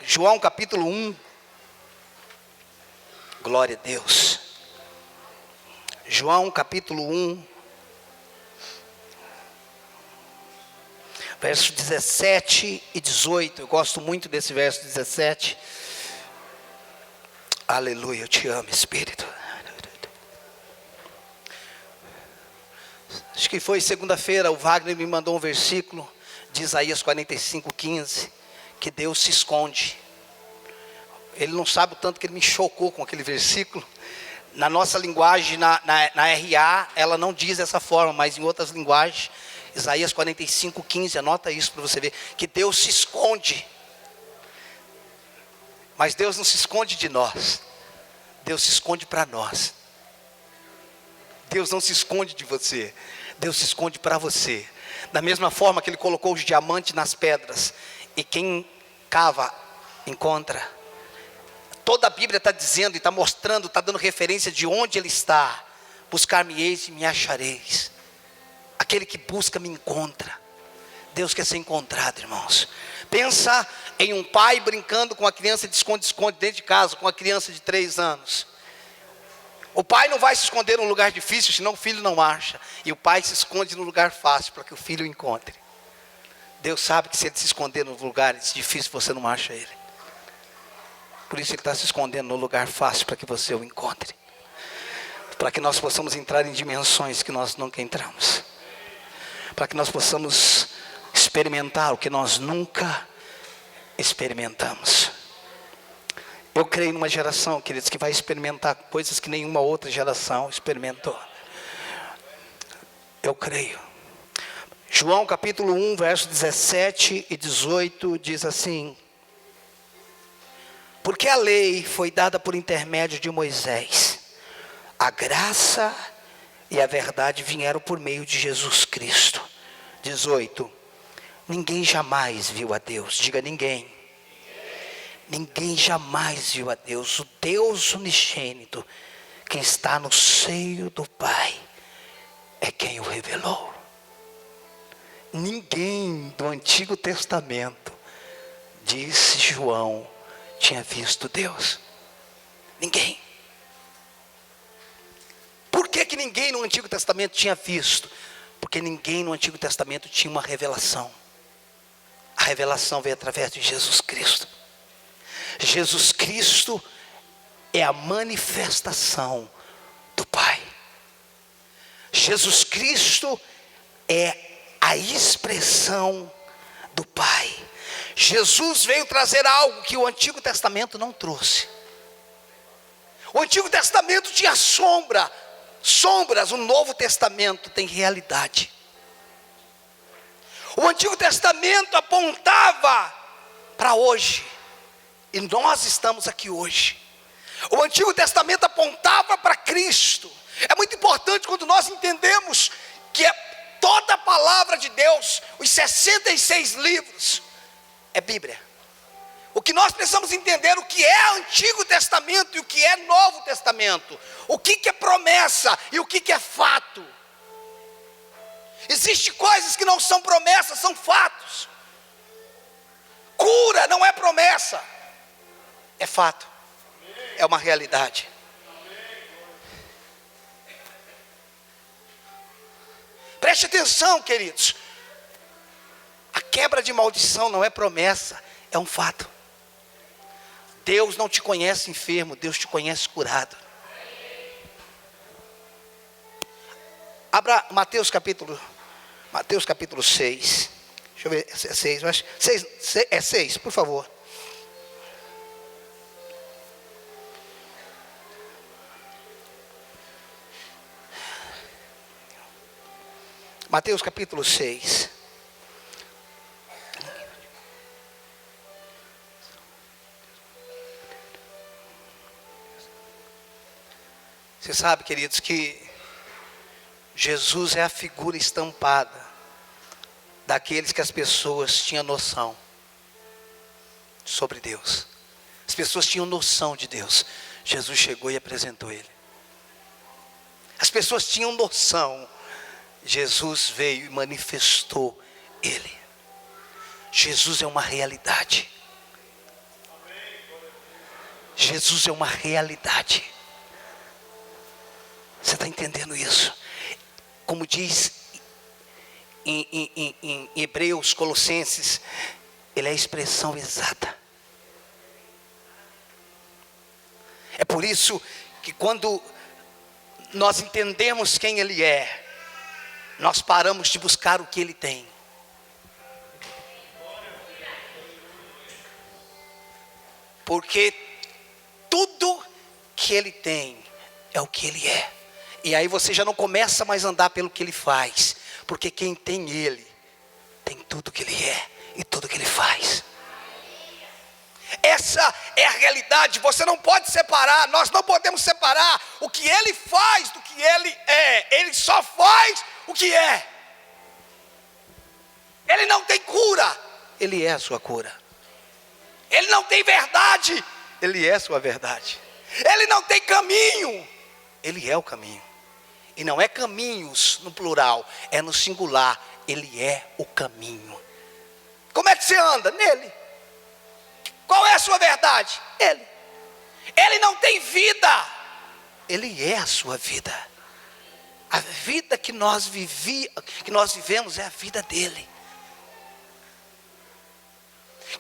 João capítulo 1. Glória a Deus. João capítulo 1, verso 17 e 18. Eu gosto muito desse verso 17. Aleluia, eu te amo, Espírito. Acho que foi segunda-feira, o Wagner me mandou um versículo de Isaías 45:15, que Deus se esconde. Ele não sabe o tanto que ele me chocou com aquele versículo. Na nossa linguagem, na RA, ela não diz dessa forma, mas em outras linguagens, Isaías 45:15, anota isso para você ver, que Deus se esconde. Mas Deus não se esconde de nós, Deus se esconde para nós. Deus não se esconde de você, Deus se esconde para você. Da mesma forma que Ele colocou os diamantes nas pedras, e quem cava, encontra. Toda a Bíblia está dizendo e está mostrando, está dando referência de onde Ele está. Buscar-me-eis e me achareis. Aquele que busca me encontra. Deus quer ser encontrado, irmãos. Pensa em um pai brincando com a criança de esconde-esconde dentro de casa, com a criança de 3 anos. O pai não vai se esconder num lugar difícil, senão o filho não acha. E o pai se esconde no lugar fácil, para que o filho o encontre. Deus sabe que se ele se esconder nos lugares difíceis, você não acha ele. Por isso ele está se escondendo no lugar fácil, para que você o encontre. Para que nós possamos entrar em dimensões que nós nunca entramos. Para que nós possamos experimentar o que nós nunca experimentamos. Eu creio numa geração, queridos, que vai experimentar coisas que nenhuma outra geração experimentou. Eu creio. João capítulo 1, verso 17 e 18 diz assim: porque a lei foi dada por intermédio de Moisés, a graça e a verdade vieram por meio de Jesus Cristo. 18. Ninguém jamais viu a Deus. Diga ninguém. Ninguém jamais viu a Deus. O Deus unigênito, quem está no seio do Pai, é quem o revelou. Ninguém do Antigo Testamento, disse João, tinha visto Deus. Ninguém. Por que ninguém no Antigo Testamento tinha visto? Porque ninguém no Antigo Testamento tinha uma revelação. A revelação veio através de Jesus Cristo. Jesus Cristo é a manifestação do Pai. Jesus Cristo é a expressão do Pai. Jesus veio trazer algo que o Antigo Testamento não trouxe. O Antigo Testamento tinha sombras, o Novo Testamento tem realidade. O Antigo Testamento apontava para hoje, e nós estamos aqui hoje. O Antigo Testamento apontava para Cristo. É muito importante quando nós entendemos que toda a palavra de Deus, os 66 livros, é Bíblia. O que nós precisamos entender, o que é Antigo Testamento e o que é Novo Testamento. O que é promessa e o que é fato. Existem coisas que não são promessas, são fatos. Cura não é promessa, é fato. É uma realidade. Preste atenção, queridos. A quebra de maldição não é promessa, é um fato. Deus não te conhece enfermo, Deus te conhece curado. Abra Mateus capítulo 6. Deixa eu ver se é 6, mas 6, por favor. Mateus capítulo 6. Você sabe, queridos, que Jesus é a figura estampada daqueles que as pessoas tinham noção sobre Deus. As pessoas tinham noção de Deus. Jesus chegou e apresentou Ele. As pessoas tinham noção. Jesus veio e manifestou Ele. Jesus é uma realidade. Jesus é uma realidade. Você está entendendo isso? Como diz em Hebreus, Colossenses, Ele é a expressão exata. É por isso que quando nós entendemos quem Ele é, nós paramos de buscar o que Ele tem. Porque tudo que Ele tem é o que Ele é. E aí você já não começa mais a andar pelo que Ele faz. Porque quem tem Ele, tem tudo que Ele é e tudo que Ele faz. Essa é a realidade. Você não pode separar, nós não podemos separar o que Ele faz do que Ele é. Ele só faz o que é. Ele não tem cura, Ele é a sua cura. Ele não tem verdade, Ele é a sua verdade. Ele não tem caminho, Ele é o caminho. E não é caminhos no plural, é no singular. Ele é o caminho. Como é que você anda? Nele. Qual é a sua verdade? Ele. Ele não tem vida, Ele é a sua vida. A vida que nós vivemos é a vida dele.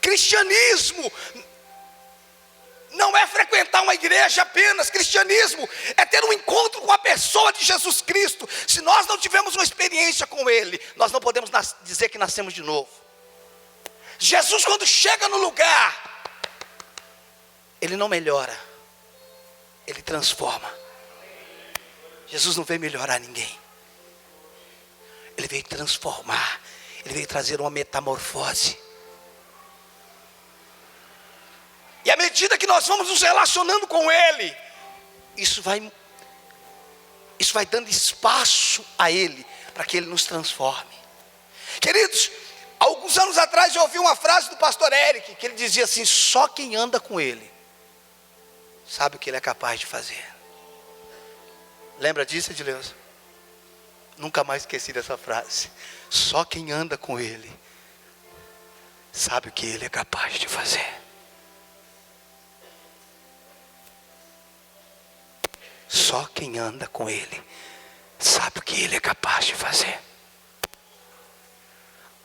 Cristianismo não é frequentar uma igreja apenas. Cristianismo é ter um encontro com a pessoa de Jesus Cristo. Se nós não tivermos uma experiência com Ele, nós não podemos dizer que nascemos de novo. Jesus, quando chega no lugar, Ele não melhora, Ele transforma. Jesus não veio melhorar ninguém, Ele veio transformar. Ele veio trazer uma metamorfose. E à medida que nós vamos nos relacionando com Ele, isso vai dando espaço a Ele, para que Ele nos transforme. Queridos, alguns anos atrás eu ouvi uma frase do pastor Eric, que ele dizia assim: só quem anda com Ele sabe o que Ele é capaz de fazer. Lembra disso, Edileuza? Nunca mais esqueci dessa frase. Só quem anda com Ele sabe o que Ele é capaz de fazer. Só quem anda com Ele sabe o que Ele é capaz de fazer.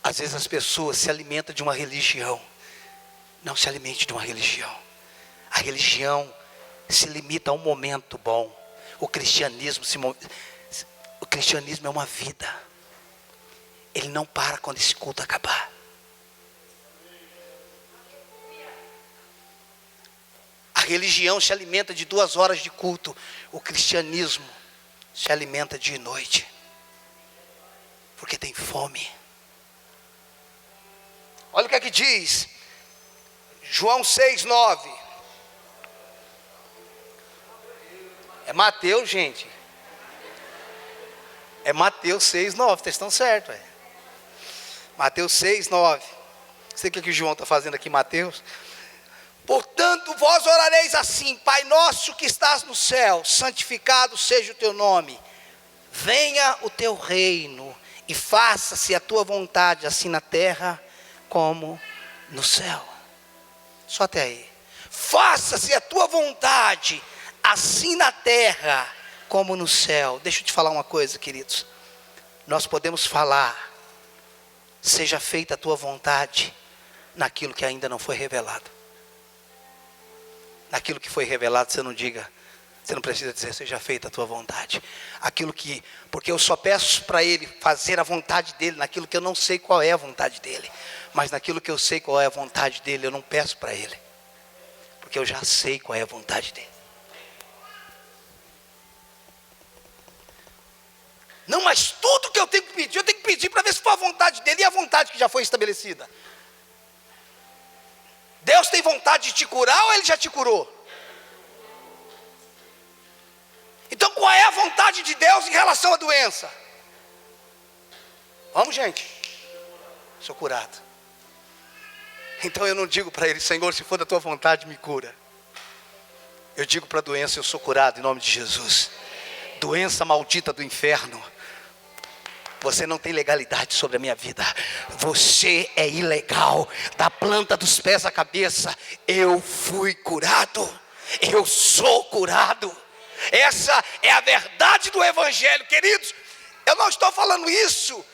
Às vezes as pessoas se alimentam de uma religião. Não se alimente de uma religião. A religião se limita a um momento bom. O cristianismo é uma vida. Ele não para quando esse culto acabar. A religião se alimenta de 2 horas de culto. O cristianismo se alimenta dia e noite. Porque tem fome. Olha o que é que diz João 6:9. É Mateus, gente. É Mateus 6:9. Vocês estão certos, Mateus 6:9. Sei o que o João está fazendo aqui, Mateus. Portanto, vós orareis assim: Pai nosso que estás no céu, santificado seja o teu nome. Venha o teu reino e faça-se a tua vontade, assim na terra como no céu. Só até aí. Faça-se a tua vontade, assim na terra como no céu. Deixa eu te falar uma coisa, queridos. Nós podemos falar: seja feita a tua vontade, naquilo que ainda não foi revelado. Naquilo que foi revelado, você não diga, você não precisa dizer seja feita a tua vontade. Porque eu só peço para Ele fazer a vontade dEle, naquilo que eu não sei qual é a vontade dEle. Mas naquilo que eu sei qual é a vontade dEle, eu não peço para Ele. Porque eu já sei qual é a vontade dEle. Não, mas tudo que eu tenho que pedir para ver se for a vontade dEle. E a vontade que já foi estabelecida? Deus tem vontade de te curar ou Ele já te curou? Então qual é a vontade de Deus em relação à doença? Vamos, gente. Sou curado. Então eu não digo para Ele: Senhor, se for da tua vontade, me cura. Eu digo para a doença: eu sou curado em nome de Jesus. Doença maldita do inferno, você não tem legalidade sobre a minha vida. Você é ilegal, da planta dos pés à cabeça. Eu fui curado. eu sou curado. Essa é a verdade do Evangelho, queridos. Eu não estou falando isso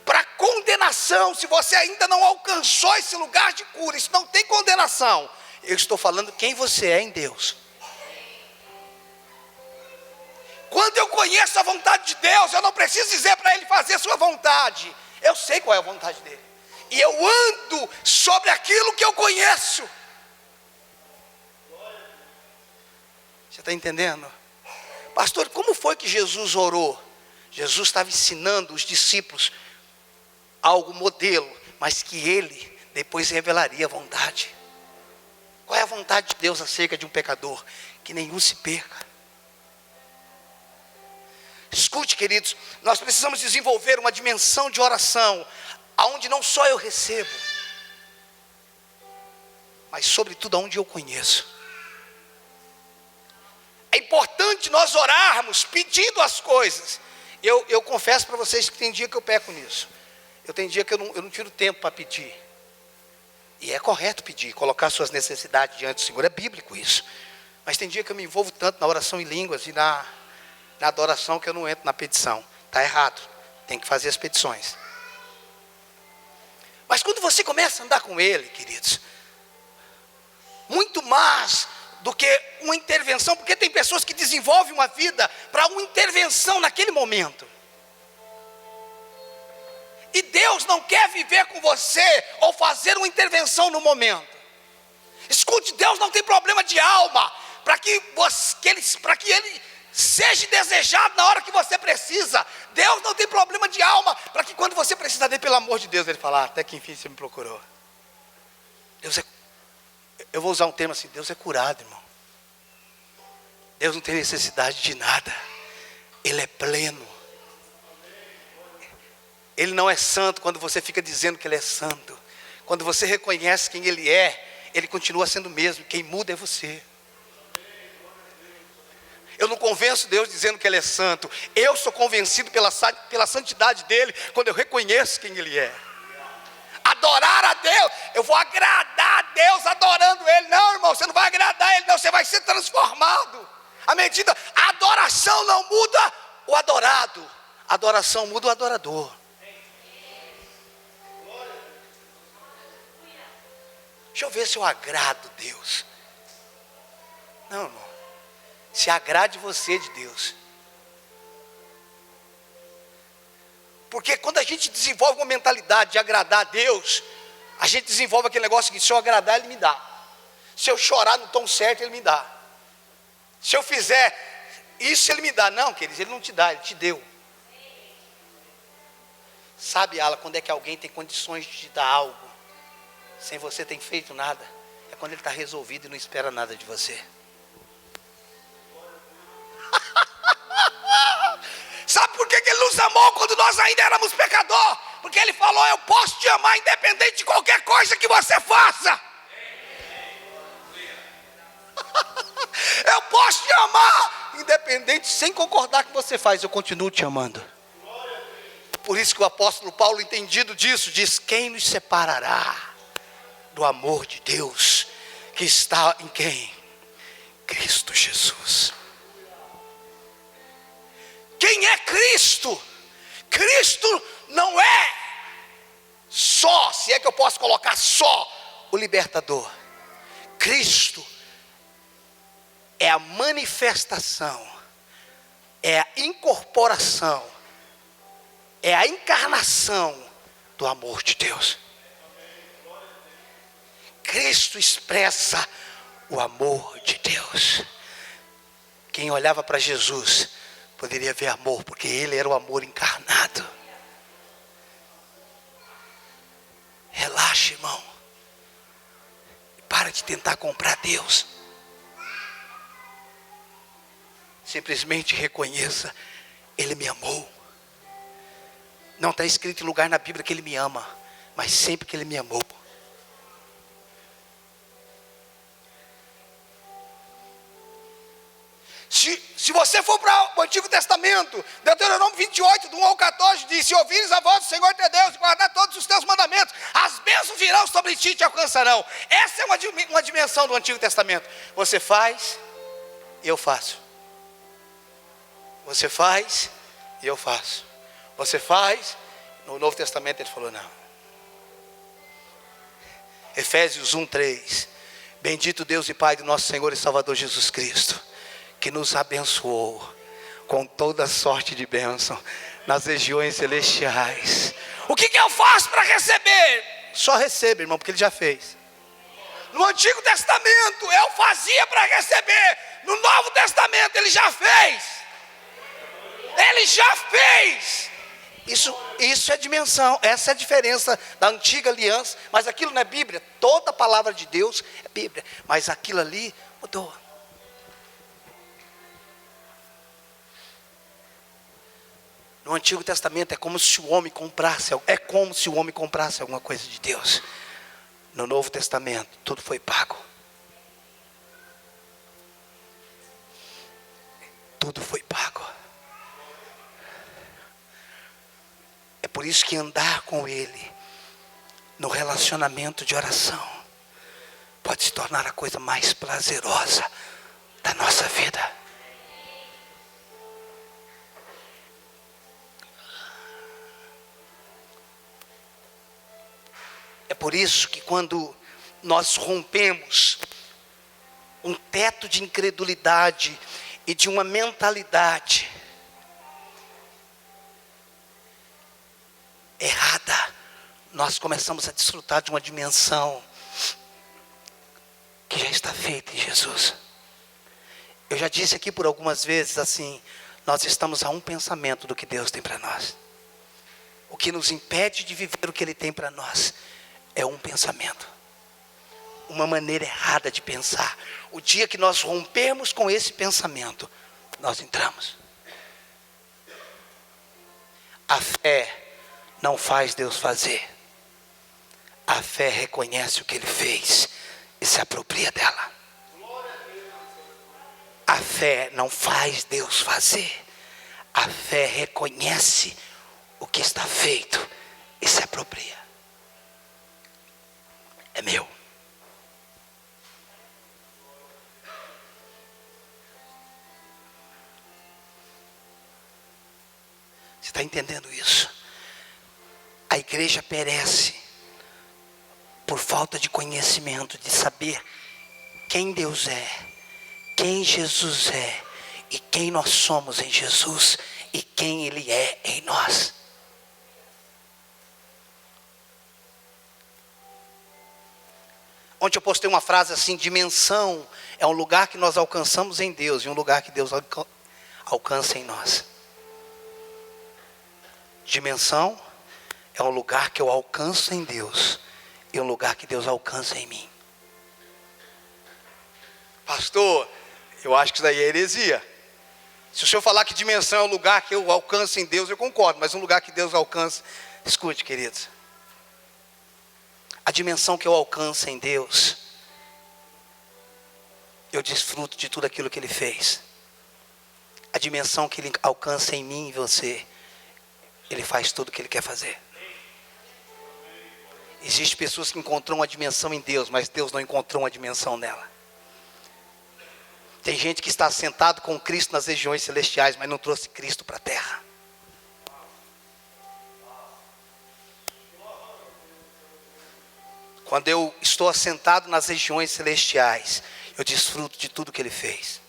para condenação. Se você ainda não alcançou esse lugar de cura, isso não tem condenação. Eu estou falando quem você é em Deus. Quando eu conheço a vontade de Deus, eu não preciso dizer para Ele fazer a sua vontade. Eu sei qual é a vontade dEle. E eu ando sobre aquilo que eu conheço. Você está entendendo? Pastor, como foi que Jesus orou? Jesus estava ensinando os discípulos algo modelo, mas que Ele depois revelaria a vontade. Qual é a vontade de Deus acerca de um pecador? Que nenhum se perca. Escute, queridos, nós precisamos desenvolver uma dimensão de oração, aonde não só eu recebo, mas sobretudo aonde eu conheço. É importante nós orarmos pedindo as coisas. Eu confesso para vocês que tem dia que eu peco nisso. Tem dia que eu não tiro tempo para pedir. E é correto pedir, colocar suas necessidades diante do Senhor, é bíblico isso. Mas tem dia que eu me envolvo tanto na oração em línguas e na adoração que eu não entro na petição. Está errado, tem que fazer as petições. Mas quando você começa a andar com Ele, queridos, muito mais do que uma intervenção, porque tem pessoas que desenvolvem uma vida para uma intervenção naquele momento. E Deus não quer viver com você ou fazer uma intervenção no momento. Escute, Deus não tem problema de alma para que Ele seja desejado na hora que você precisa. Deus não tem problema de alma para que quando você precisa dele, pelo amor de Deus, Ele fala, até que enfim você me procurou. Eu vou usar um termo assim, Deus é curado, irmão. Deus não tem necessidade de nada. Ele é pleno. Ele não é santo quando você fica dizendo que Ele é santo. Quando você reconhece quem Ele é, Ele continua sendo o mesmo. Quem muda é você. Eu não convenço Deus dizendo que Ele é santo. Eu sou convencido pela santidade dEle quando eu reconheço quem Ele é. Adorar a Deus, eu vou agradar a Deus adorando Ele. Não, irmão, você não vai agradar Ele, não, você vai ser transformado. A adoração não muda o adorado, a adoração muda o adorador. Deixa eu ver se eu agrado Deus. Não, irmão, se agrade você de Deus. Porque quando a gente desenvolve uma mentalidade de agradar a Deus, a gente desenvolve aquele negócio que se eu agradar, Ele me dá. Se eu chorar no tom certo, Ele me dá. Se eu fizer isso, Ele me dá. Não, queridos, Ele não te dá, Ele te deu. Sabe, Ala, quando é que alguém tem condições de te dar algo, sem você ter feito nada? É quando Ele está resolvido e não espera nada de você. Sabe por que Ele nos amou quando nós ainda éramos pecadores? Porque Ele falou, eu posso te amar independente de qualquer coisa que você faça. Eu posso te amar independente, sem concordar com o que você faz, eu continuo te amando. Por isso que o apóstolo Paulo, entendido disso, diz, quem nos separará do amor de Deus que está em quem? Cristo Jesus. Quem é Cristo? Cristo não é só, se é que eu posso colocar só, o libertador. Cristo é a manifestação, é a incorporação, é a encarnação do amor de Deus. Cristo expressa o amor de Deus. Quem olhava para Jesus poderia ver amor, porque Ele era o amor encarnado. Relaxa, irmão. Para de tentar comprar Deus. Simplesmente reconheça, Ele me amou. Não está escrito em lugar na Bíblia que Ele me ama, mas sempre que Ele me amou. Se Se você for para o Antigo Testamento, Deuteronômio 28, do 1 ao 14, diz: se ouvires a voz do Senhor teu Deus e guardar todos os teus mandamentos, as bênçãos virão sobre ti e te alcançarão. Essa é uma dimensão do Antigo Testamento. Você faz, e eu faço. Você faz, e eu faço. Você faz. No Novo Testamento ele falou não. Efésios 1:3. Bendito Deus e Pai do nosso Senhor e Salvador Jesus Cristo, que nos abençoou com toda sorte de bênção nas regiões celestiais. O que eu faço para receber? Só recebe, irmão, porque ele já fez. No Antigo Testamento eu fazia para receber. No Novo Testamento ele já fez. Ele já fez. Isso é dimensão, essa é a diferença da antiga aliança. Mas aquilo não é Bíblia. Toda a palavra de Deus é Bíblia. Mas aquilo ali mudou. No Antigo Testamento é como se o homem comprasse alguma coisa de Deus. No Novo Testamento tudo foi pago. Tudo foi pago. É por isso que andar com Ele no relacionamento de oração pode se tornar a coisa mais prazerosa da nossa vida. É por isso que quando nós rompemos um teto de incredulidade e de uma mentalidade errada, nós começamos a desfrutar de uma dimensão que já está feita em Jesus. Eu já disse aqui por algumas vezes assim, nós estamos a um pensamento do que Deus tem para nós. O que nos impede de viver o que Ele tem para nós é um pensamento, uma maneira errada de pensar. O dia que nós rompermos com esse pensamento, nós entramos. A fé não faz Deus fazer. A fé reconhece o que Ele fez e se apropria dela. A fé não faz Deus fazer. A fé reconhece o que está feito e se apropria. É meu. Você está entendendo isso? A igreja perece por falta de conhecimento, de saber quem Deus é, quem Jesus é, e quem nós somos em Jesus, e quem Ele é em nós. Ontem eu postei uma frase assim: dimensão é um lugar que nós alcançamos em Deus, e um lugar que Deus alcança em nós. Dimensão é um lugar que eu alcanço em Deus, e um lugar que Deus alcança em mim. Pastor, eu acho que isso daí é heresia. Se o senhor falar que dimensão é um lugar que eu alcanço em Deus, eu concordo, mas um lugar que Deus alcança, escute, queridos. A dimensão que eu alcanço em Deus, eu desfruto de tudo aquilo que Ele fez. A dimensão que Ele alcança em mim e você, Ele faz tudo o que Ele quer fazer. Existem pessoas que encontram uma dimensão em Deus, mas Deus não encontrou uma dimensão nela. Tem gente que está sentado com Cristo nas regiões celestiais, mas não trouxe Cristo para a terra. Quando eu estou assentado nas regiões celestiais, eu desfruto de tudo que Ele fez.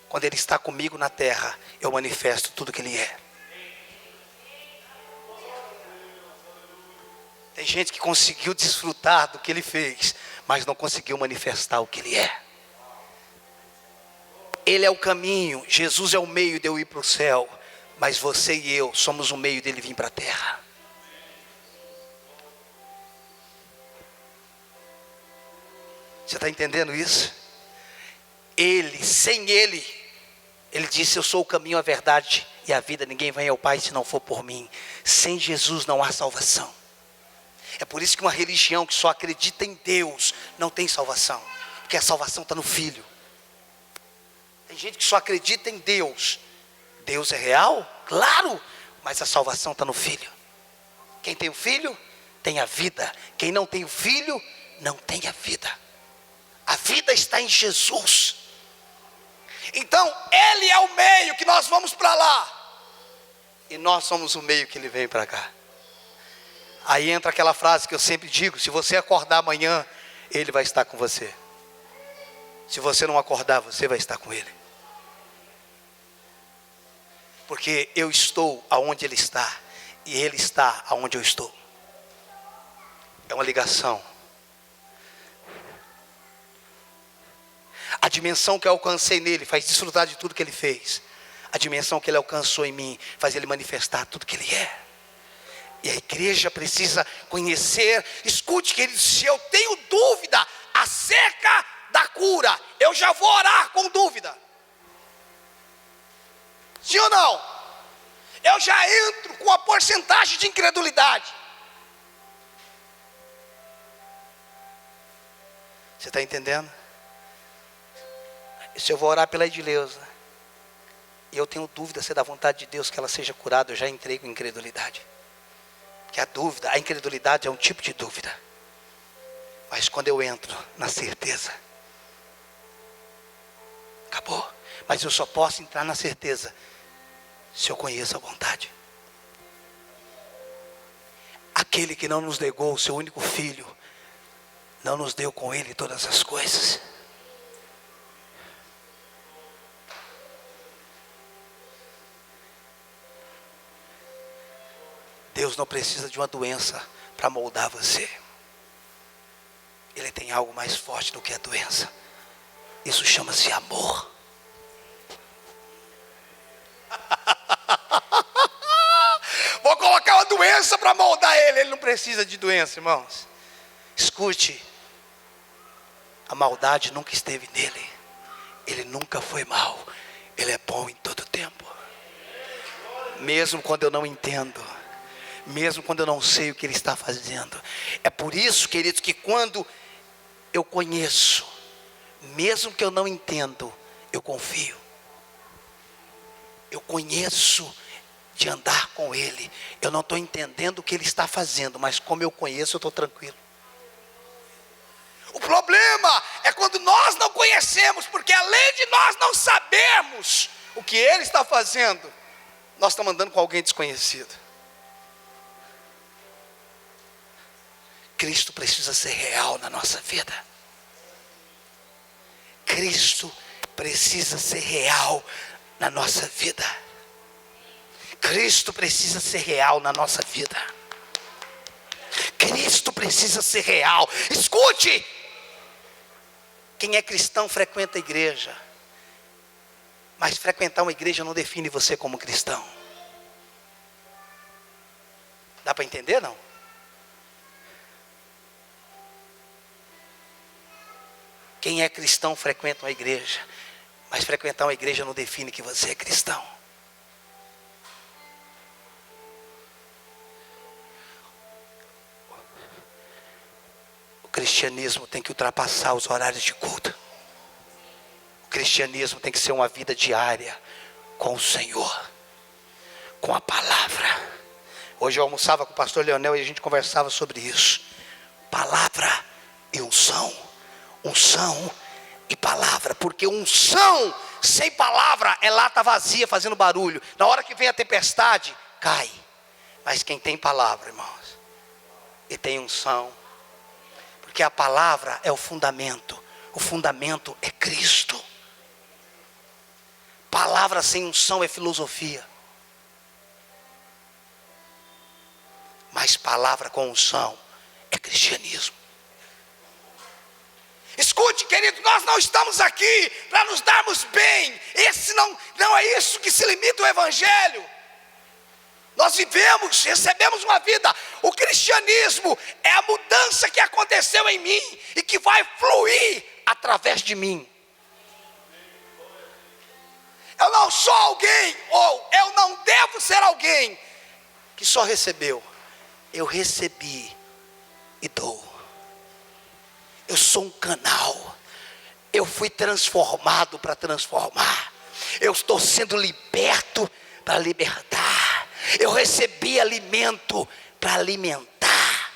Quando Ele está comigo na terra, eu manifesto tudo que Ele é. Tem gente que conseguiu desfrutar do que Ele fez, mas não conseguiu manifestar o que Ele é. Ele é o caminho, Jesus é o meio de eu ir para o céu, mas você e eu somos o meio dele vir para a terra. Você está entendendo isso? Sem Ele disse: eu sou o caminho, a verdade e a vida, ninguém vem ao Pai se não for por mim. Sem Jesus não há salvação. É por isso que uma religião que só acredita em Deus não tem salvação, porque a salvação está no Filho. Tem gente que só acredita em Deus. Deus é real? Claro, mas a salvação está no Filho. Quem tem o Filho, tem a vida. Quem não tem o Filho, não tem a vida. A vida está em Jesus. Então, Ele é o meio que nós vamos para lá. E nós somos o meio que Ele vem para cá. Aí entra aquela frase que eu sempre digo: se você acordar amanhã, Ele vai estar com você. Se você não acordar, você vai estar com Ele. Porque eu estou aonde Ele está, e Ele está aonde eu estou. É uma ligação. A dimensão que eu alcancei nele faz desfrutar de tudo que Ele fez. A dimensão que Ele alcançou em mim faz Ele manifestar tudo que Ele é. E a igreja precisa conhecer. Escute, querido, se eu tenho dúvida acerca da cura, eu já vou orar com dúvida. Sim ou não? Eu já entro com a porcentagem de incredulidade. Você está entendendo? Se eu vou orar pela Edileuza, e eu tenho dúvida se é da vontade de Deus que ela seja curada, eu já entrei com incredulidade. Porque a dúvida, a incredulidade é um tipo de dúvida. Mas quando eu entro na certeza, acabou. Mas eu só posso entrar na certeza se eu conheço a vontade. Aquele que não nos negou o seu único filho, não nos deu com ele todas as coisas. Deus não precisa de uma doença para moldar você. Ele tem algo mais forte do que a doença. Isso chama-se amor. Vou colocar uma doença para moldar ele. Ele não precisa de doença, irmãos. Escute. A maldade nunca esteve nele. Ele nunca foi mau. Ele é bom em todo tempo. Mesmo quando eu não entendo. Mesmo quando eu não sei o que Ele está fazendo. É por isso, queridos, que quando eu conheço, mesmo que eu não entendo, eu confio. Eu conheço de andar com Ele. Eu não estou entendendo o que Ele está fazendo, mas como eu conheço, eu estou tranquilo. O problema é quando nós não conhecemos, porque além de nós não sabermos o que Ele está fazendo, nós estamos andando com alguém desconhecido. Cristo precisa ser real na nossa vida. Cristo precisa ser real na nossa vida. Cristo precisa ser real na nossa vida. Cristo precisa ser real. Escute! Quem é cristão frequenta a igreja. Mas frequentar uma igreja não define você como cristão. Dá para entender, não? Quem é cristão frequenta uma igreja. Mas frequentar uma igreja não define que você é cristão. O cristianismo tem que ultrapassar os horários de culto. O cristianismo tem que ser uma vida diária com o Senhor, com a palavra. Hoje eu almoçava com o pastor Leonel e a gente conversava sobre isso. Palavra e unção. Unção e palavra. Porque unção sem palavra é lata vazia fazendo barulho. Na hora que vem a tempestade, cai. Mas quem tem palavra, irmãos, e tem unção, porque a palavra é o fundamento. O fundamento é Cristo. Palavra sem unção é filosofia. Mas palavra com unção é cristianismo. Escute, querido, nós não estamos aqui para nos darmos bem. Esse não é isso que se limita o evangelho. Nós vivemos, recebemos uma vida. O cristianismo é a mudança que aconteceu em mim e que vai fluir através de mim. Eu não sou alguém, ou eu não devo ser alguém que só recebeu. Eu recebi e dou. Eu sou um canal. Eu fui transformado para transformar. Eu estou sendo liberto para libertar. Eu recebi alimento para alimentar.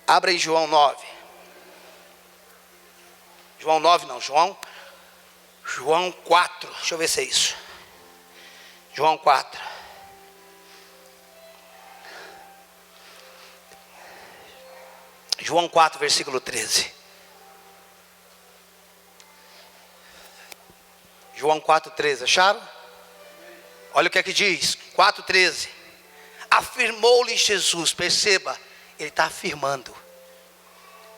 Abra em João 9. João 9 não, João 4. Deixa eu ver se é isso. João 4. João 4, versículo 13. João 4,13, acharam? Olha o que é que diz, 4,13. Afirmou-lhe Jesus, perceba, ele está afirmando.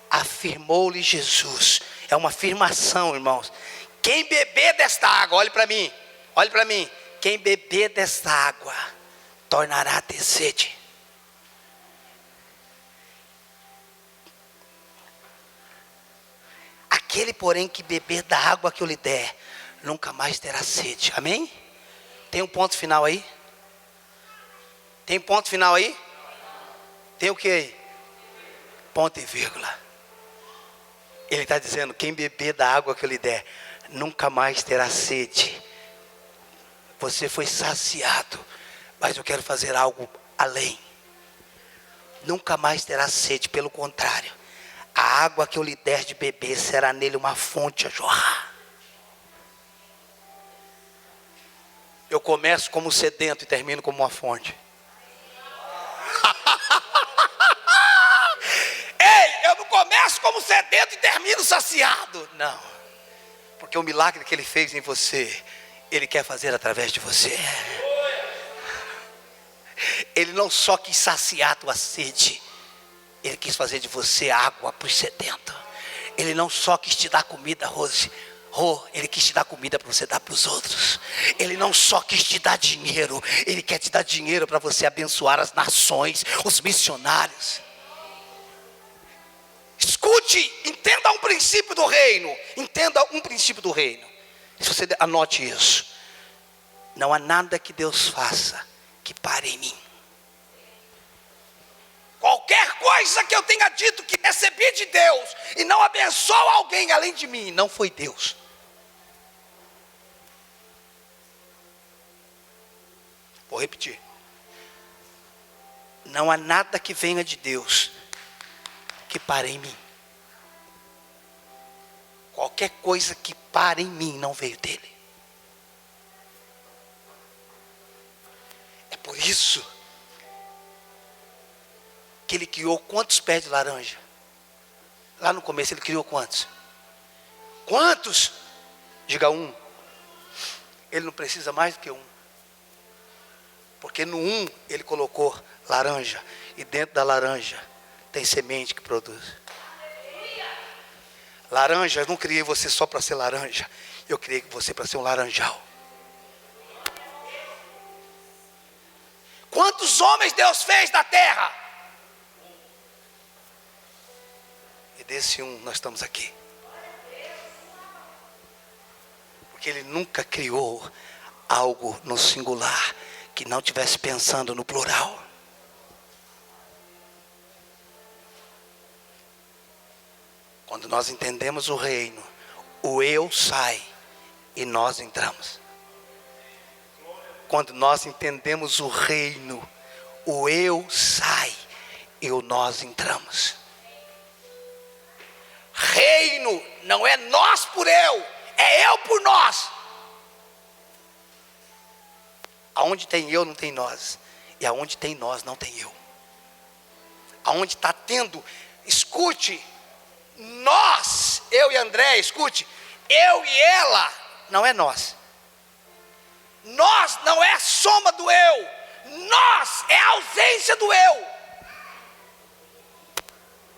Afirmou-lhe Jesus, é uma afirmação, irmãos. Quem beber desta água, olhe para mim, quem beber desta água, tornará a ter sede. Aquele, porém, que beber da água que eu lhe der, nunca mais terá sede. Amém? Tem um ponto final aí? Tem ponto final aí? Tem o que aí? Ponto e vírgula. Ele está dizendo, quem beber da água que eu lhe der, nunca mais terá sede. Você foi saciado, mas eu quero fazer algo além. Nunca mais terá sede, pelo contrário. A água que eu lhe der de beber será nele uma fonte a jorrar. Eu começo como sedento e termino como uma fonte. Ei, eu não começo como sedento e termino saciado. Não. Porque o milagre que ele fez em você, ele quer fazer através de você. Ele não só quis saciar a tua sede, ele quis fazer de você água para os sedentos. Ele não só quis te dar comida, Rose. Ele quis te dar comida para você dar para os outros. Ele não só quis te dar dinheiro, ele quer te dar dinheiro para você abençoar as nações, os missionários. Escute, entenda um princípio do reino. Entenda um princípio do reino. Se você anote isso. Não há nada que Deus faça que pare em mim. Qualquer coisa que eu tenha dito que recebi de Deus e não abençoa alguém além de mim, não foi Deus. Vou repetir. Não há nada que venha de Deus que pare em mim. Qualquer coisa que pare em mim não veio dele. É por isso que ele criou quantos pés de laranja? Lá no começo ele criou quantos? Quantos? Diga um. Ele não precisa mais do que um. Porque no um ele colocou laranja. E dentro da laranja tem semente que produz. Laranja, eu não criei você só para ser laranja. Eu criei você para ser um laranjal. Quantos homens Deus fez na terra? E desse um nós estamos aqui. Porque ele nunca criou algo no singular que não estivesse pensando no plural. Quando nós entendemos o reino, o eu sai e nós entramos. Quando nós entendemos o reino, o eu sai e o nós entramos. Reino não é nós por eu, é eu por nós. Aonde tem eu não tem nós, e aonde tem nós não tem eu. Aonde está tendo, escute, nós, eu e André, escute, eu e ela não é nós. Nós não é a soma do eu, nós é a ausência do eu.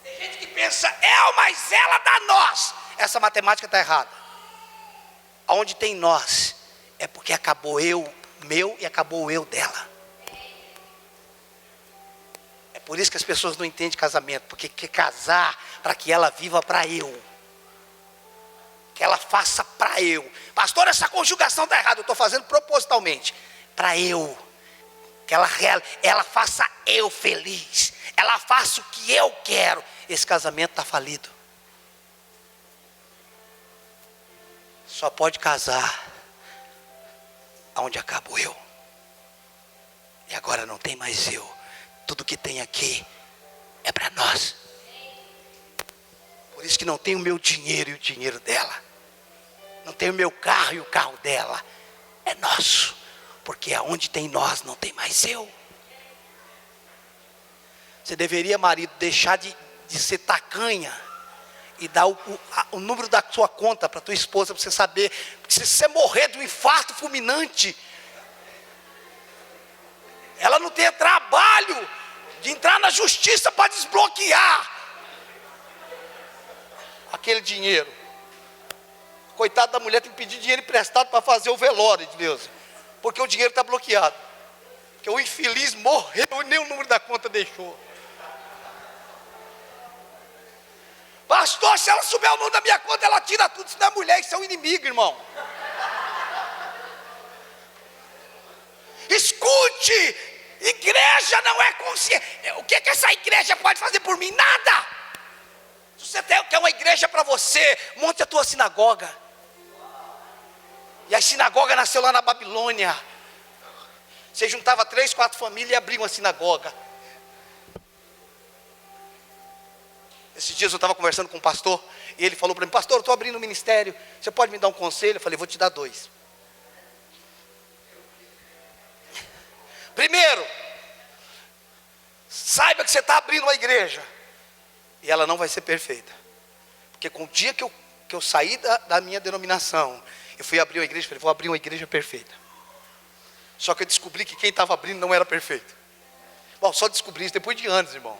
Tem gente que pensa eu, mas ela dá nós. Essa matemática está errada. Aonde tem nós, é porque acabou eu, meu, e acabou o eu dela. É por isso que as pessoas não entendem casamento, porque quer casar para que ela viva para eu. Que ela faça para eu. Pastor, essa conjugação está errada, eu estou fazendo propositalmente. Para eu. Que ela faça eu feliz. Ela faça o que eu quero. Esse casamento está falido. só pode casar aonde acabo eu. E agora não tem mais eu. Tudo que tem aqui é para nós. Por isso que não tem o meu dinheiro e o dinheiro dela. Não tem o meu carro e o carro dela. É nosso. Porque aonde tem nós não tem mais eu. Você deveria, marido, deixar de ser tacanha e dar o número da sua conta para tua esposa, para você saber. Porque se você morrer de um infarto fulminante, ela não tem trabalho de entrar na justiça para desbloquear aquele dinheiro. Coitado da mulher, tem que pedir dinheiro emprestado para fazer o velório de Deus, porque o dinheiro está bloqueado, porque o infeliz morreu e nem o número da conta deixou. Pastor, se ela souber o número da minha conta, ela tira tudo. Isso não é mulher, isso é um inimigo, irmão. Escute, igreja não é consciência. O que essa igreja pode fazer por mim? Nada. Se você quer uma igreja para você, monte a tua sinagoga. E a sinagoga nasceu lá na Babilônia. Você juntava 3, 4 famílias e abria uma sinagoga. Esses dias eu estava conversando com um pastor, e ele falou para mim: pastor, eu estou abrindo um ministério, você pode me dar um conselho? Eu falei: vou te dar 2. Primeiro, saiba que você está abrindo uma igreja, e ela não vai ser perfeita. Porque com o dia que eu saí da minha denominação, eu fui abrir uma igreja, falei: vou abrir uma igreja perfeita. Só que eu descobri que quem estava abrindo não era perfeito. Bom, só descobri isso depois de anos, irmão.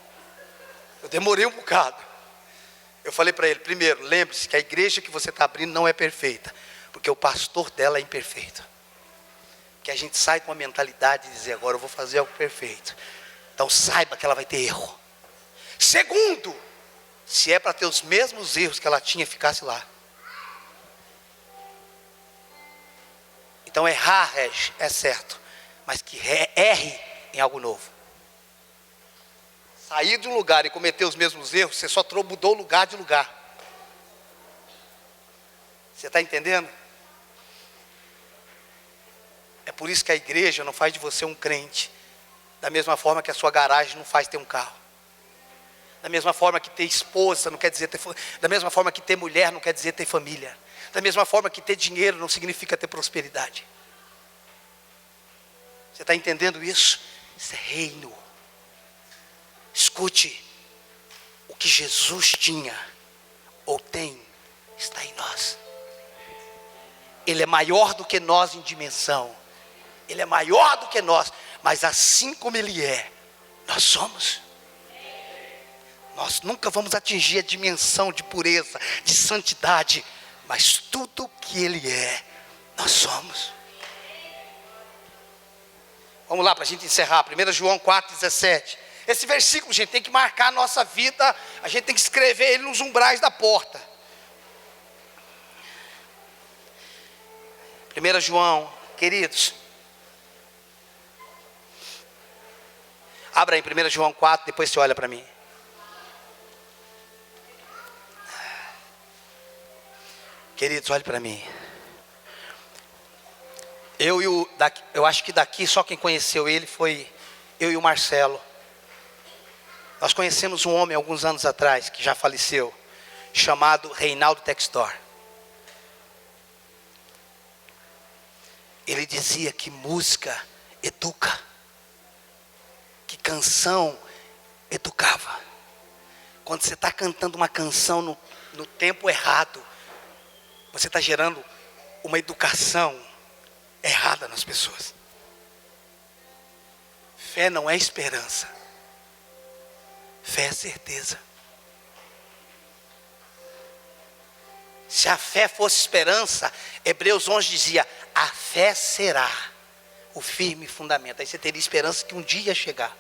Eu demorei um bocado. Eu falei para ele: primeiro, lembre-se que a igreja que você está abrindo não é perfeita, porque o pastor dela é imperfeito. Que a gente sai com a mentalidade de dizer: agora eu vou fazer algo perfeito. Então saiba que ela vai ter erro. Segundo, se é para ter os mesmos erros que ela tinha, ficasse lá. Então errar é certo, mas que erre em algo novo. Sair de um lugar e cometer os mesmos erros, você só mudou o lugar de lugar. Você está entendendo? É por isso que a igreja não faz de você um crente, da mesma forma que a sua garagem não faz ter um carro. Da mesma forma que ter esposa não quer dizer ter, da mesma forma que ter mulher não quer dizer ter família. Da mesma forma que ter dinheiro não significa ter prosperidade. Você está entendendo isso? Isso é reino. Escute, o que Jesus tinha ou tem está em nós. Ele é maior do que nós em dimensão. Ele é maior do que nós, mas assim como Ele é, nós somos. Nós nunca vamos atingir a dimensão de pureza, de santidade, mas tudo que Ele é, nós somos. Vamos lá para a gente encerrar. 1 João 4,17. Esse versículo, gente, tem que marcar a nossa vida. A gente tem que escrever ele nos umbrais da porta. 1 João, queridos. Abra aí 1 João 4, depois você olha para mim. Queridos, olhe para mim. Eu acho que daqui só quem conheceu ele foi eu e o Marcelo. Nós conhecemos um homem alguns anos atrás, que já faleceu, chamado Reinaldo Textor. Ele dizia que música educa, que canção educava. Quando você está cantando uma canção no tempo errado, você está gerando uma educação errada nas pessoas. Fé não é esperança. Fé é certeza. Se a fé fosse esperança, Hebreus 11 dizia: a fé será o firme fundamento. Aí você teria esperança que um dia ia chegar.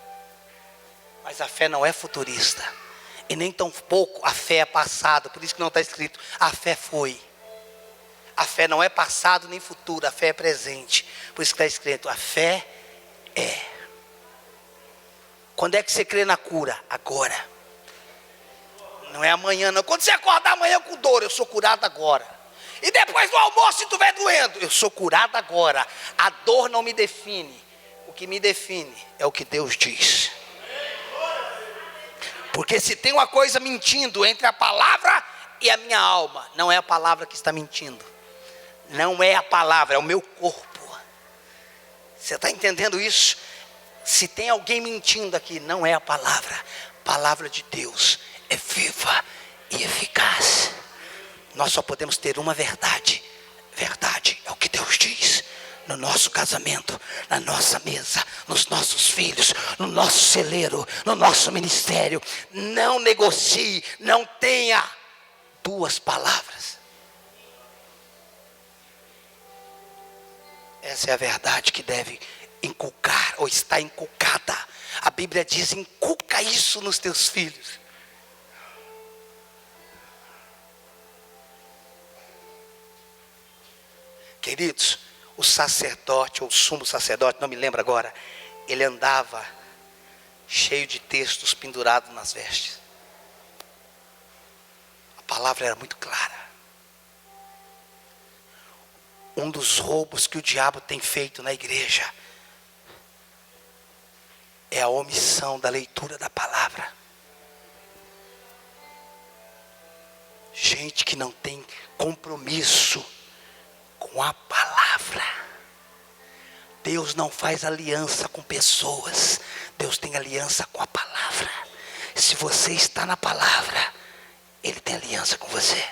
Mas a fé não é futurista. E nem tão pouco a fé é passado. Por isso que não está escrito: a fé foi. A fé não é passado nem futuro, a fé é presente. Por isso que está escrito: a fé é. Quando é que você crê na cura? Agora. Não é amanhã não. Quando você acordar amanhã com dor, eu sou curado agora. E depois do almoço, se estiver doendo, eu sou curado agora. A dor não me define. O que me define é o que Deus diz. Porque se tem uma coisa mentindo entre a palavra e a minha alma, não é a palavra que está mentindo. Não é a palavra, é o meu corpo. Você está entendendo isso? Se tem alguém mentindo aqui, não é a palavra. A palavra de Deus é viva e eficaz. Nós só podemos ter uma verdade. Verdade é o que Deus diz. No nosso casamento, na nossa mesa, nos nossos filhos, no nosso celeiro, no nosso ministério. Não negocie, não tenha duas palavras. Essa é a verdade que deve inculcar, ou está inculcada. A Bíblia diz: inculca isso nos teus filhos. Queridos, o sacerdote, ou o sumo sacerdote, não me lembro agora, ele andava cheio de textos pendurados nas vestes. A palavra era muito clara. Um dos roubos que o diabo tem feito na igreja é a omissão da leitura da palavra. Gente que não tem compromisso com a palavra. Deus não faz aliança com pessoas. Deus tem aliança com a palavra. Se você está na palavra, Ele tem aliança com você.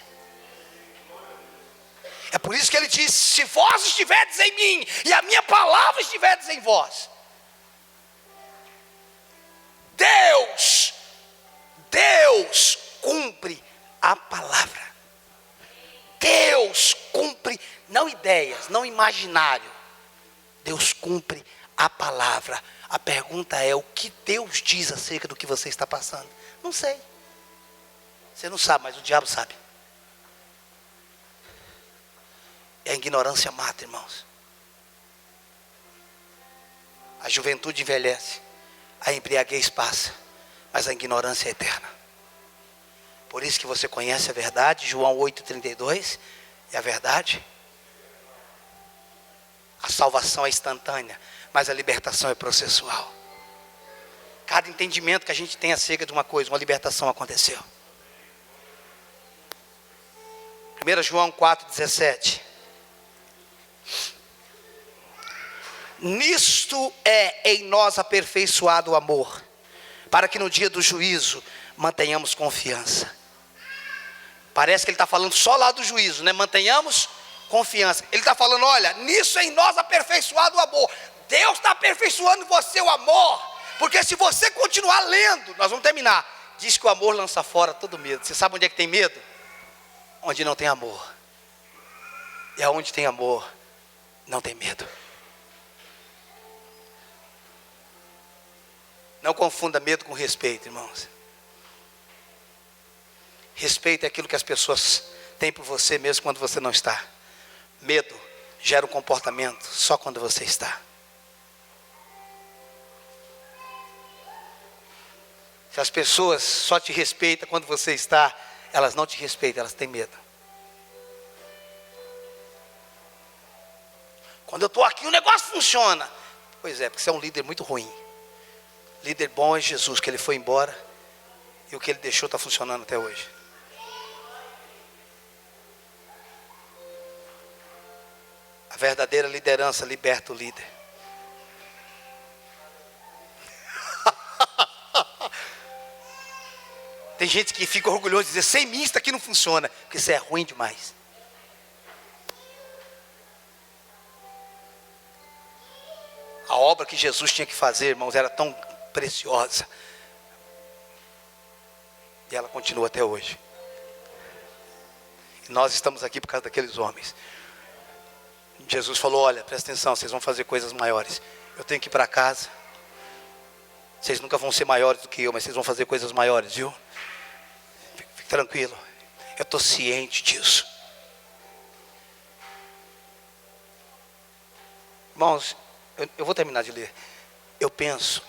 É por isso que Ele diz: se vós estiverdes em mim e a minha palavra estiverdes em vós, Deus cumpre a palavra. Deus cumpre, não ideias, não imaginário. Deus cumpre a palavra. A pergunta é: o que Deus diz acerca do que você está passando? Não sei. Você não sabe, mas o diabo sabe. E a ignorância mata, irmãos. A juventude envelhece, a embriaguez passa, mas a ignorância é eterna. Por isso que você conhece a verdade. João 8,32 é a verdade. A salvação é instantânea, mas a libertação é processual. Cada entendimento que a gente tem acerca de uma coisa, uma libertação aconteceu. 1 João 4,17. Nisto é em nós aperfeiçoado o amor, para que no dia do juízo mantenhamos confiança. Parece que ele está falando só lá do juízo, né? Mantenhamos confiança. Ele está falando: olha, nisso é em nós aperfeiçoado o amor. Deus está aperfeiçoando você o amor, porque se você continuar lendo, nós vamos terminar. Diz que o amor lança fora todo medo. Você sabe onde é que tem medo? Onde não tem amor. E aonde tem amor, não tem medo. Não confunda medo com respeito, irmãos. Respeito é aquilo que as pessoas têm por você mesmo quando você não está. Medo gera um comportamento só quando você está. Se as pessoas só te respeitam quando você está, elas não te respeitam, elas têm medo. Quando eu estou aqui, o negócio funciona. Pois é, porque você é um líder muito ruim. Líder bom é Jesus, que ele foi embora e o que ele deixou está funcionando até hoje. A verdadeira liderança liberta o líder. Tem gente que fica orgulhoso de dizer: sem mim isso aqui não funciona, porque você é ruim demais. A obra que Jesus tinha que fazer, irmãos, era tão preciosa. E ela continua até hoje. E nós estamos aqui por causa daqueles homens. Jesus falou: olha, presta atenção, vocês vão fazer coisas maiores. Eu tenho que ir para casa. Vocês nunca vão ser maiores do que eu, mas vocês vão fazer coisas maiores, viu? Fique tranquilo. Eu estou ciente disso. Irmãos, eu vou terminar de ler. Eu penso.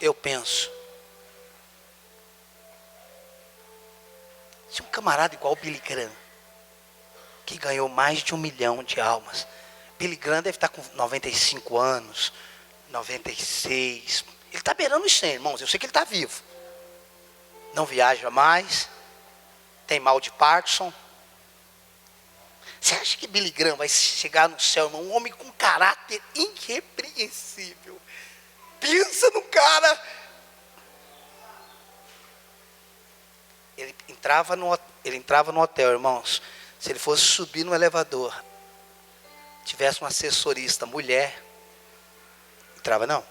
Se um camarada igual o Billy Graham, que ganhou mais de 1 milhão de almas. Billy Graham deve estar com 95 anos, 96. Ele está beirando os 100, irmãos. Eu sei que ele está vivo. Não viaja mais. Tem mal de Parkinson. Você acha que Billy Graham vai chegar no céu, irmão? Um homem com caráter irrepreensível. Pensa no cara. Ele entrava no hotel, irmãos. Se ele fosse subir no elevador, tivesse uma assessorista, mulher, entrava não.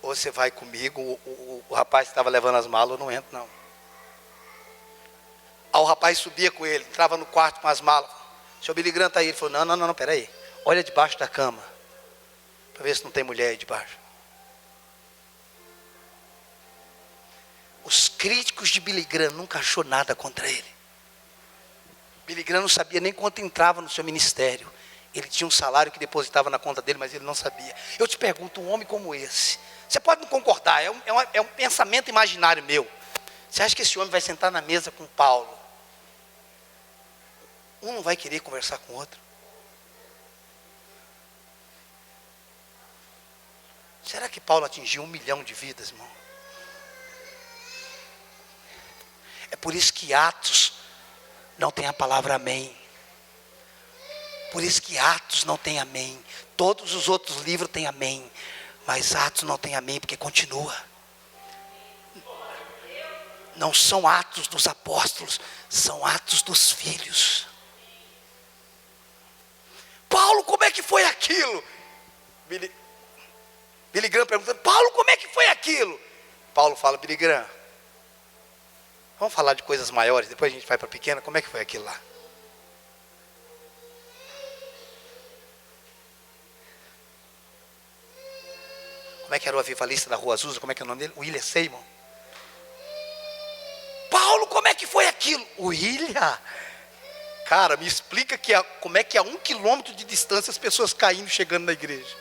Ou você vai comigo, o rapaz que estava levando as malas, eu não entro não. Aí o rapaz subia com ele, entrava no quarto com as malas. O senhor Billy Graham está aí. Ele falou, não, peraí. Olha debaixo da cama, para ver se não tem mulher aí debaixo. Os críticos de Billy Graham nunca achou nada contra ele. Billy Graham não sabia nem quanto entrava no seu ministério. Ele tinha um salário que depositava na conta dele, mas ele não sabia. Eu te pergunto, um homem como esse, você pode não concordar, é um pensamento imaginário meu. Você acha que esse homem vai sentar na mesa com Paulo? Um não vai querer conversar com o outro. Será que Paulo atingiu 1 milhão de vidas, irmão? É por isso que Atos não tem a palavra amém. Por isso que Atos não tem amém. Todos os outros livros têm amém. Mas Atos não tem amém porque continua. Não são atos dos apóstolos, são atos dos filhos. Paulo, como é que foi aquilo? Billy Graham perguntando, Paulo, como é que foi aquilo? Paulo fala, Billy Graham, vamos falar de coisas maiores, depois a gente vai para pequena, como é que foi aquilo lá? Como é que era o avivalista da Rua Azusa? Como é que é o nome dele? William Seymour. Paulo, como é que foi aquilo? William, cara, me explica como é que a 1 quilômetro de distância as pessoas caindo, chegando na igreja.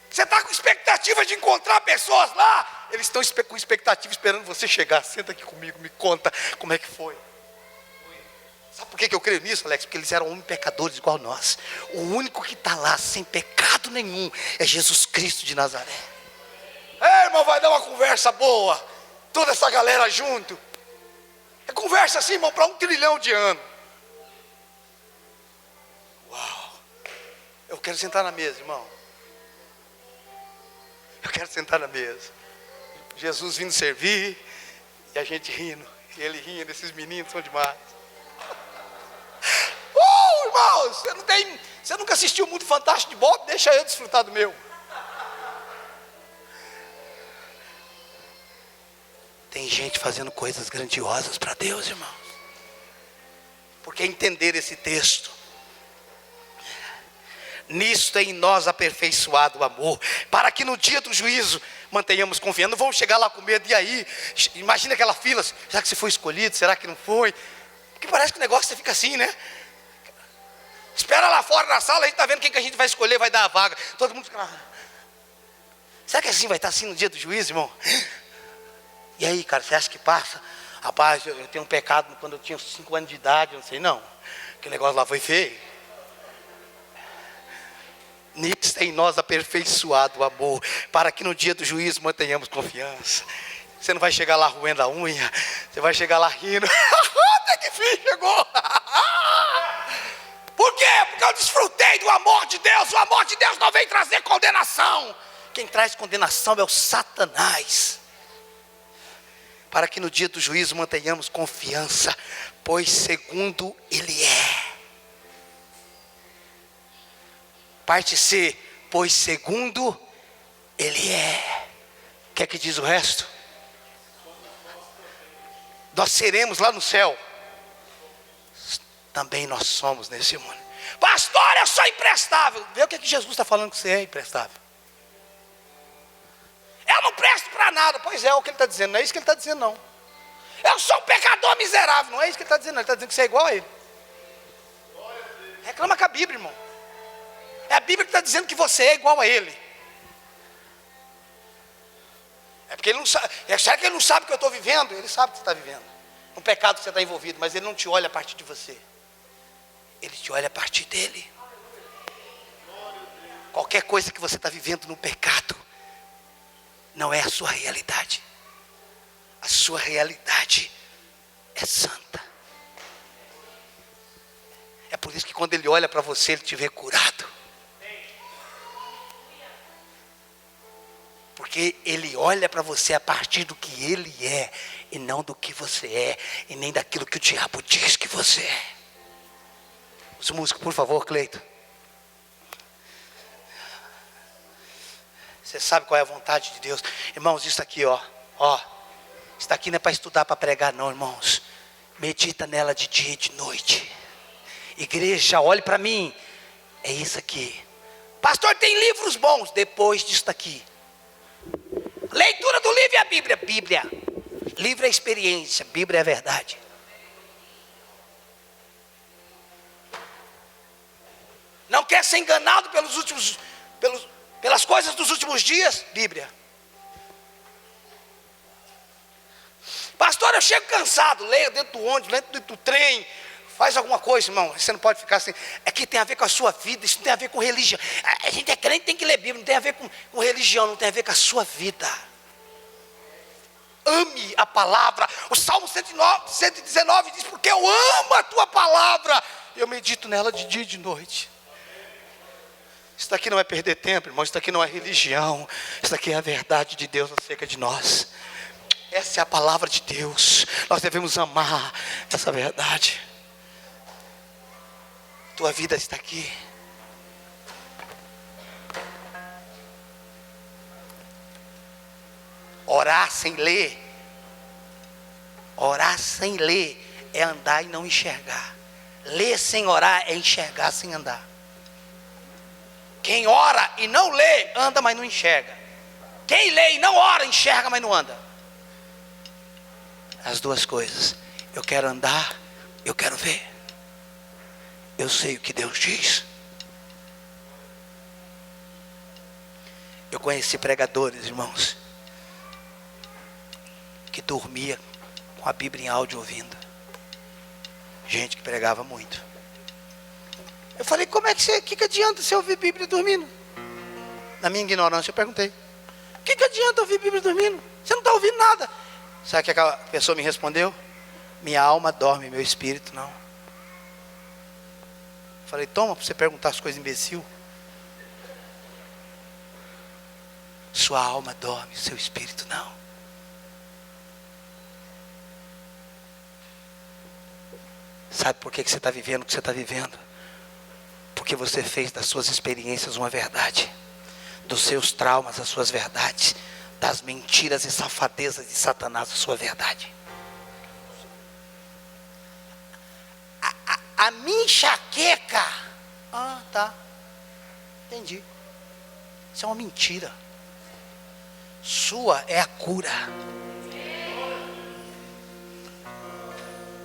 Você está com expectativa de encontrar pessoas lá? Eles estão com expectativa esperando você chegar. Senta aqui comigo, me conta como é que foi. Sabe por que eu creio nisso, Alex? Porque eles eram homens pecadores igual nós. O único que está lá sem pecado nenhum é Jesus Cristo de Nazaré. Ei, irmão, vai dar uma conversa boa. Toda essa galera junto. É conversa assim, irmão, para 1 trilhão de anos. Uau. Eu quero sentar na mesa, irmão. Eu quero sentar na mesa. Jesus vindo servir e a gente rindo. E ele rindo, esses meninos são demais. Irmãos, você nunca assistiu o Mundo Fantástico de Bob? Deixa eu desfrutar do meu. Tem gente fazendo coisas grandiosas para Deus, irmãos. Porque entender esse texto. Nisto é em nós aperfeiçoado o amor, para que no dia do juízo mantenhamos confiança. Não vamos chegar lá com medo. E aí, imagina aquela fila. Será que você foi escolhido? Será que não foi? Porque parece que o negócio você fica assim, né? Espera lá fora na sala, a gente está vendo quem que a gente vai escolher, vai dar a vaga. Todo mundo fica lá. Será que assim vai estar assim no dia do juízo, irmão? E aí, cara, você acha que passa? Rapaz, eu tenho um pecado quando eu tinha 5 anos de idade, eu não sei não. Aquele negócio lá foi feio. Nisso tem em nós aperfeiçoado o amor, para que no dia do juízo mantenhamos confiança. Você não vai chegar lá roendo a unha, você vai chegar lá rindo. Até que fim chegou. Por quê? Porque eu desfrutei do amor de Deus. O amor de Deus não vem trazer condenação. Quem traz condenação é o Satanás. Para que no dia do juízo mantenhamos confiança, pois segundo Ele é. Parte C, pois segundo Ele é. O que é que diz o resto? Nós seremos lá no céu. Também nós somos nesse mundo. Pastor, eu sou imprestável. Vê o que Jesus está falando que você é imprestável. Eu não presto para nada. Pois é o que ele está dizendo. Não é isso que ele está dizendo, não. Eu sou um pecador miserável. Não é isso que ele está dizendo. Ele está dizendo que você é igual a ele. Reclama com a Bíblia, irmão. É a Bíblia que está dizendo que você é igual a ele. É porque ele não sabe. Será que ele não sabe o que eu estou vivendo? Ele sabe o que você está vivendo. no pecado que você está envolvido, mas Ele não te olha a partir de você. Ele te olha a partir dEle. Qualquer coisa que você está vivendo no pecado, não é a sua realidade. A sua realidade é santa. É por isso que quando Ele olha para você, Ele te vê curado. Porque Ele olha para você a partir do que Ele é, e não do que você é, e nem daquilo que o diabo diz que você é. Os músicos, por favor, Cleito. Você sabe qual é a vontade de Deus. Irmãos, isso aqui, ó. Isso aqui não é para estudar, para pregar não, irmãos. Medita nela de dia e de noite. Igreja, olhe para mim. É isso aqui. Pastor, tem livros bons. Depois disso aqui. Leitura do livro e a Bíblia. Bíblia. Livro é experiência. Bíblia é verdade. Não quer ser enganado pelas coisas dos últimos dias? Bíblia. Pastor, eu chego cansado. Leia dentro do ônibus, dentro do trem. Faz alguma coisa, irmão. Você não pode ficar assim. É que tem a ver com a sua vida. Isso não tem a ver com religião. A gente é crente, tem que ler Bíblia. Não tem a ver com religião. Não tem a ver com a sua vida. Ame a palavra. O Salmo 119 diz: porque eu amo a tua palavra, eu medito nela de dia e de noite. Isso daqui não é perder tempo, irmão. Isso daqui não é religião. Isso daqui é a verdade de Deus acerca de nós. Essa é a palavra de Deus. Nós devemos amar essa verdade. Tua vida está aqui. Orar sem ler. Orar sem ler é andar e não enxergar. Ler sem orar é enxergar sem andar. Quem ora e não lê, anda, mas não enxerga. Quem lê e não ora, enxerga, mas não anda. As duas coisas. Eu quero andar, eu quero ver. Eu sei o que Deus diz. Eu conheci pregadores, irmãos, que dormia com a Bíblia em áudio ouvindo. Gente que pregava muito. Eu falei, como é que adianta você ouvir Bíblia dormindo? Na minha ignorância eu perguntei, o que adianta ouvir Bíblia dormindo? Você não está ouvindo nada. Sabe o que aquela pessoa me respondeu? Minha alma dorme, meu espírito não. Eu falei, toma para você perguntar as coisas imbecil. Sua alma dorme, seu espírito não. Sabe por que você está vivendo o que você está vivendo? Porque você fez das suas experiências uma verdade, dos seus traumas as suas verdades, das mentiras e safadezas de Satanás a sua verdade. A minha enxaqueca, tá, entendi. Isso é uma mentira. Sua é a cura.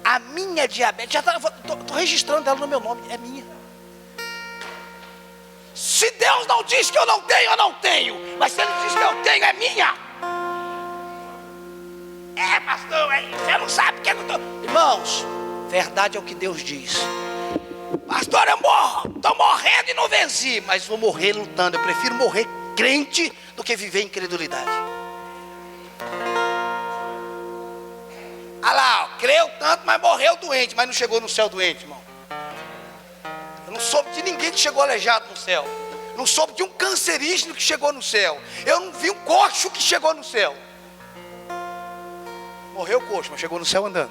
A minha diabetes, já estou registrando ela no meu nome, é minha. Se Deus não diz que eu não tenho. Mas se Ele diz que eu tenho, é minha. É, pastor, você não sabe o que eu estou... Irmãos, verdade é o que Deus diz. Pastor, estou morrendo e não venci, mas vou morrer lutando. Eu prefiro morrer crente do que viver em incredulidade. Ah lá, creu tanto, mas morreu doente, mas não chegou no céu doente, irmão. Eu não soube de ninguém que chegou aleijado no céu. Não soube de um cancerígeno que chegou no céu. Eu não vi um coxo que chegou no céu. Morreu coxo, mas chegou no céu andando.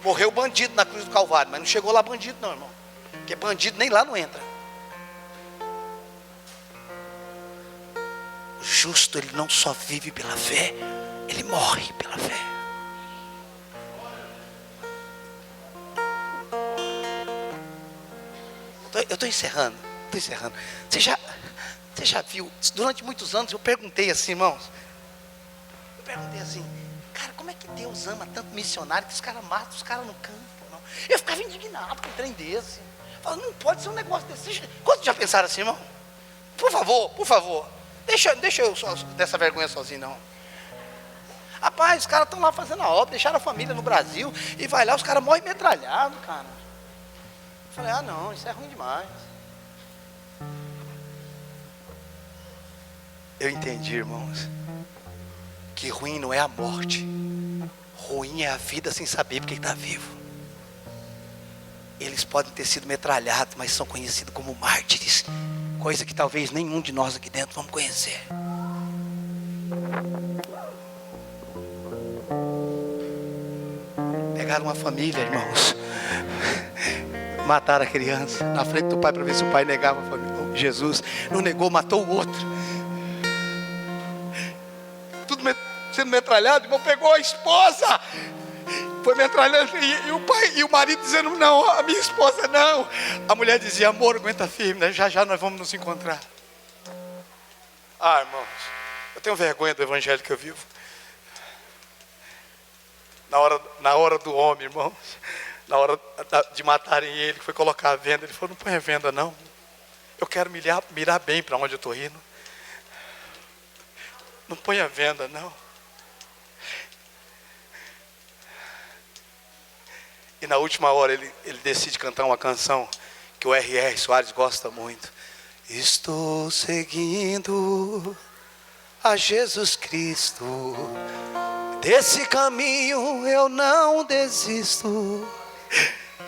Morreu bandido na cruz do Calvário, mas não chegou lá bandido não, irmão. Porque bandido nem lá não entra. O justo, ele não só vive pela fé, ele morre pela fé. Eu estou encerrando. Você já viu, durante muitos anos eu perguntei assim, irmãos. Eu perguntei assim, cara, como é que Deus ama tanto missionário que os caras matam os caras no campo? Não? Eu ficava indignado com um trem desse. Falava, não pode ser um negócio desse. Quantos já pensaram assim, irmão? Por favor, deixa eu dessa vergonha sozinho, não. Rapaz, os caras estão lá fazendo a obra, deixaram a família no Brasil, e vai lá, os caras morrem metralhados, cara. Eu falei, ah não, isso é ruim demais. Eu entendi, irmãos, que ruim não é a morte, ruim é a vida sem saber porque está vivo. Eles podem ter sido metralhados, mas são conhecidos como mártires, coisa que talvez nenhum de nós aqui dentro vamos conhecer. Pegaram uma família, irmãos, mataram a criança na frente do pai para ver se o pai negava a família. Jesus não negou, matou o outro. Tudo sendo metralhado, irmão, pegou a esposa, foi metralhando, e o pai e o marido dizendo, não, a minha esposa não. A mulher dizia, amor, aguenta firme, né? Já já nós vamos nos encontrar. Ah, irmãos, eu tenho vergonha do evangelho que eu vivo. Na hora do homem, irmãos, na hora de matarem ele, que foi colocar a venda, ele falou, não põe a venda não, eu quero mirar bem para onde eu estou indo. Não põe a venda não. E na última hora ele decide cantar uma canção que o R.R. Soares gosta muito. Estou seguindo a Jesus Cristo, desse caminho eu não desisto.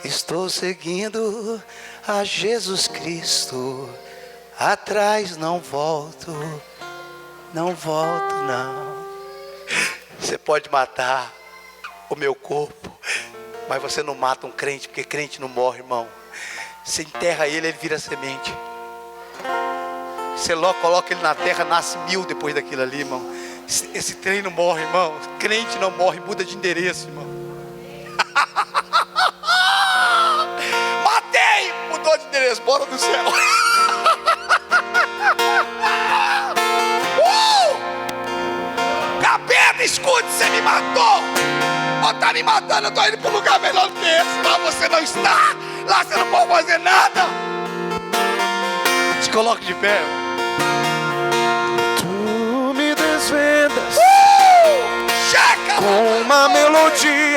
Estou seguindo a Jesus Cristo, atrás não volto, não volto não. Você pode matar o meu corpo, mas você não mata um crente, porque crente não morre, irmão. Você enterra ele vira semente. Você logo coloca ele na terra, nasce 1000 depois daquilo ali, irmão. Esse trem não morre, irmão. Crente não morre, muda de endereço, irmão. Matei! Mudou de endereço, bora do céu. Capeta, escute, você me matou. Ou tá me matando, eu tô indo para um lugar melhor do que esse. Lá você não está, lá você não pode fazer nada. Se coloque de pé. Tu me desvendas Chega! com uma melodia